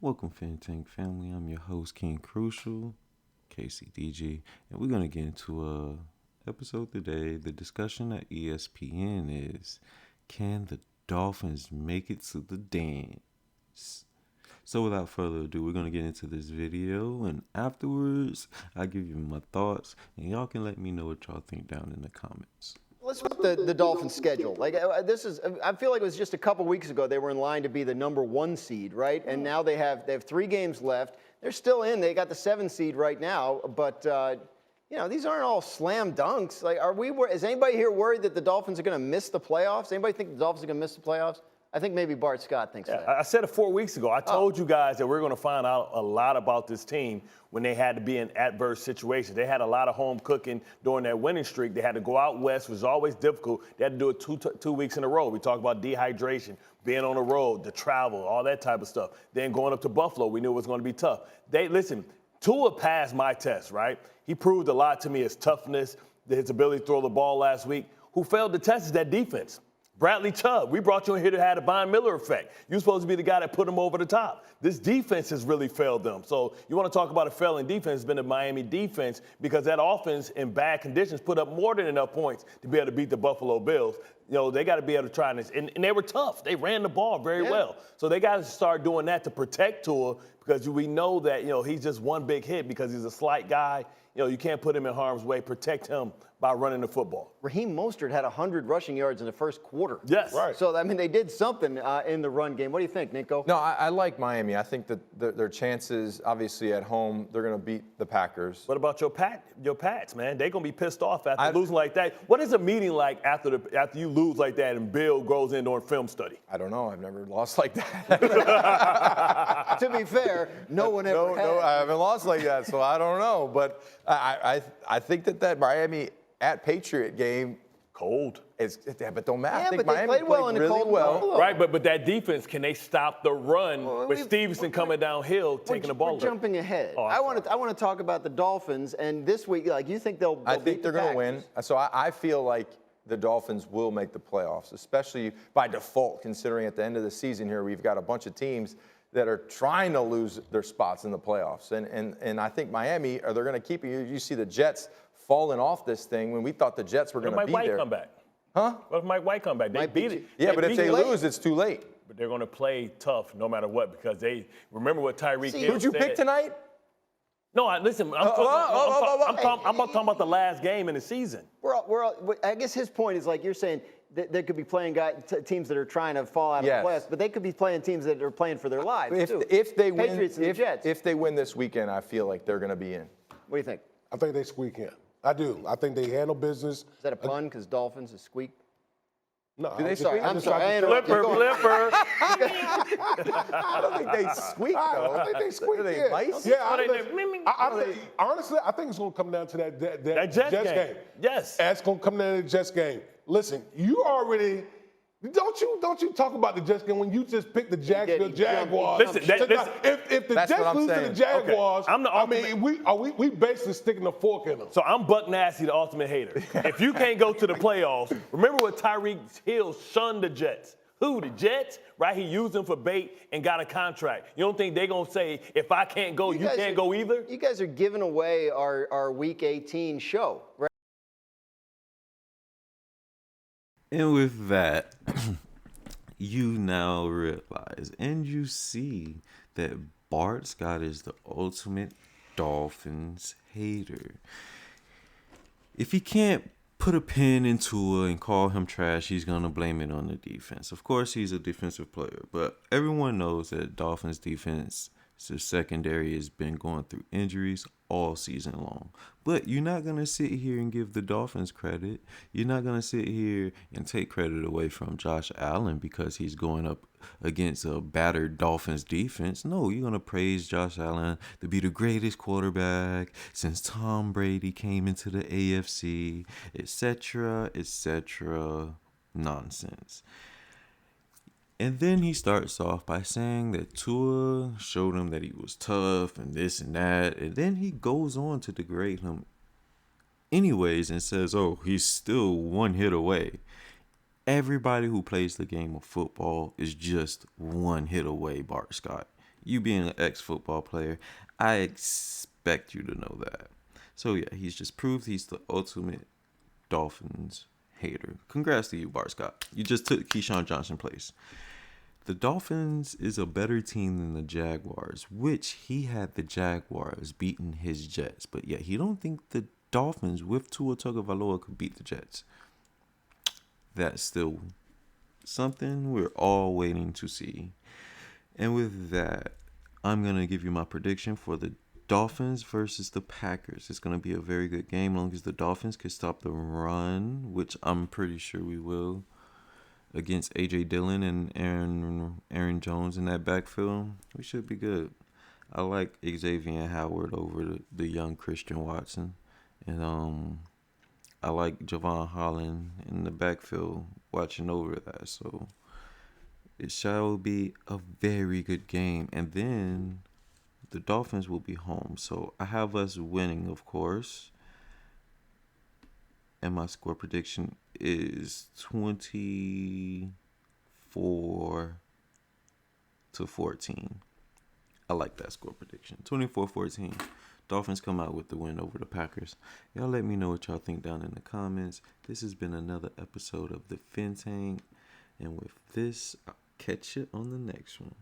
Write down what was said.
Welcome, Fan Tank family. I'm your host, King Crucial, KCDG, and we're gonna get into a episode today. The discussion at ESPN is: can the Dolphins make it to the dance? So, without further ado, we're gonna get into this video, and afterwards, I'll give you my thoughts, and y'all can let me know what y'all think down in the comments. Let's look at the Dolphins' schedule. I feel like it was just a couple weeks ago they were in line to be the number 1 seed, right? And now they have 3 games left. They're still in. They got the 7 seed right now, but these aren't all slam dunks. Is anybody here worried that the Dolphins are going to miss the playoffs? Anybody think the Dolphins are going to miss the playoffs? I think maybe Bart Scott thinks that. I said it 4 weeks ago. I told you guys that we're going to find out a lot about this team when they had to be in adverse situations. They had a lot of home cooking during that winning streak. They had to go out west, which was always difficult. They had to do it 2 weeks in a row. We talked about dehydration, being on the road, the travel, all that type of stuff. Then going up to Buffalo, we knew it was going to be tough. Tua passed my test, right? He proved a lot to me, his toughness, his ability to throw the ball last week. Who failed the test is that defense. Bradley Chubb, we brought you in here to have a Von Miller effect. You're supposed to be the guy that put him over the top. This defense has really failed them. So you want to talk about a failing defense, it's been the Miami defense, because that offense in bad conditions put up more than enough points to be able to beat the Buffalo Bills. They got to be able to try this. And they were tough. They ran the ball very well. So they got to start doing that to protect Tua, because we know that, he's just one big hit because he's a slight guy. You can't put him in harm's way. Protect him by running the football. Raheem Mostert had 100 rushing yards in the first quarter. Yes. Right. So, they did something in the run game. What do you think, Nico? No, I like Miami. I think that their chances, obviously, at home, they're going to beat the Packers. What about your Pats, man? They're going to be pissed off after losing like that. What is a meeting like after you lose like that and Bill goes in during film study? I don't know. I've never lost like that. To be fair, no one ever has. No, I haven't lost like that, so I don't know. But I think that Miami at Patriot game, cold. But don't matter. Yeah, I think but they Miami played well in the really cold well. Buffalo. Right, but that defense, can they stop the run with Stevenson coming downhill, taking the ball? We're jumping ahead. I want to talk about the Dolphins, and this week, you think they'll I think they're going to win. So I feel like the Dolphins will make the playoffs, especially by default, considering at the end of the season here, we've got a bunch of teams that are trying to lose their spots in the playoffs. And I think Miami, they're going to keep it. You see the Jets falling off this thing when we thought the Jets were going to be there. Mike White come back? Huh? What if Mike White come back? They beat it. Yeah, but if they lose, it's too late. But they're going to play tough no matter what, because they remember what Tyreek Hill said. Who'd you pick tonight? No, listen, I'm talking about the last game in the season. I guess his point is, like you're saying, they could be playing teams that are trying to fall out of the playoffs, but they could be playing teams that are playing for their lives, too. If they win, Patriots and the Jets. If they win this weekend, I feel like they're going to be in. What do you think? I think they squeak in. I do. I think they handle business. Is that a pun, because Dolphins is squeak? No, I'm sorry. I Flipper. I don't think they squeak, though. I think they squeak. Are they mice? Honestly, I think it's going to come down to that Jets game. Yes. It's going to come down to the Jets game. Listen, you already. Don't you talk about the Jets game when you just picked the Jacksonville Jaguars? Listen, if the Jets lose to the Jaguars, okay. we basically sticking a fork in them. So I'm Buck Nasty, the ultimate hater. If you can't go to the playoffs, remember what Tyreek Hill shunned the Jets. Who, the Jets? Right, he used them for bait and got a contract. You don't think they're going to say, if I can't go, you can't go either? You guys are giving away our Week 18 show, right? And with that, you now realize and you see that Bart Scott is the ultimate Dolphins hater. If he can't put a pin in Tua and call him trash, he's going to blame it on the defense. Of course, he's a defensive player, but everyone knows that Dolphins defense, the secondary, has been going through injuries all season long. But you're not going to sit here and give the Dolphins credit. You're not going to sit here and take credit away from Josh Allen because he's going up against a battered Dolphins defense. No, you're going to praise Josh Allen to be the greatest quarterback since Tom Brady came into the AFC, etc., etc. Nonsense. And then he starts off by saying that Tua showed him that he was tough and this and that. And then he goes on to degrade him anyways and says, oh, he's still one hit away. Everybody who plays the game of football is just one hit away, Bart Scott. You being an ex-football player, I expect you to know that. So yeah, he's just proved he's the ultimate Dolphins hater. Congrats to you, Bart Scott. You just took Keyshawn Johnson's place. The Dolphins is a better team than the Jaguars, which he had the Jaguars beating his Jets. But yeah, he don't think the Dolphins with Tua Tagovailoa could beat the Jets. That's still something we're all waiting to see. And with that, I'm going to give you my prediction for the Dolphins versus the Packers. It's going to be a very good game as long as the Dolphins can stop the run, which I'm pretty sure we will, against A.J. Dillon and Aaron Jones in that backfield. We should be good. I like Xavier Howard over the young Christian Watson. And I like Javon Holland in the backfield watching over that. So it shall be a very good game. And then the Dolphins will be home. So I have us winning, of course. And my score prediction is 24-14. I like that score prediction. 24-14. Dolphins come out with the win over the Packers. Y'all let me know what y'all think down in the comments. This has been another episode of the Fin Tank. And with this, I'll catch you on the next one.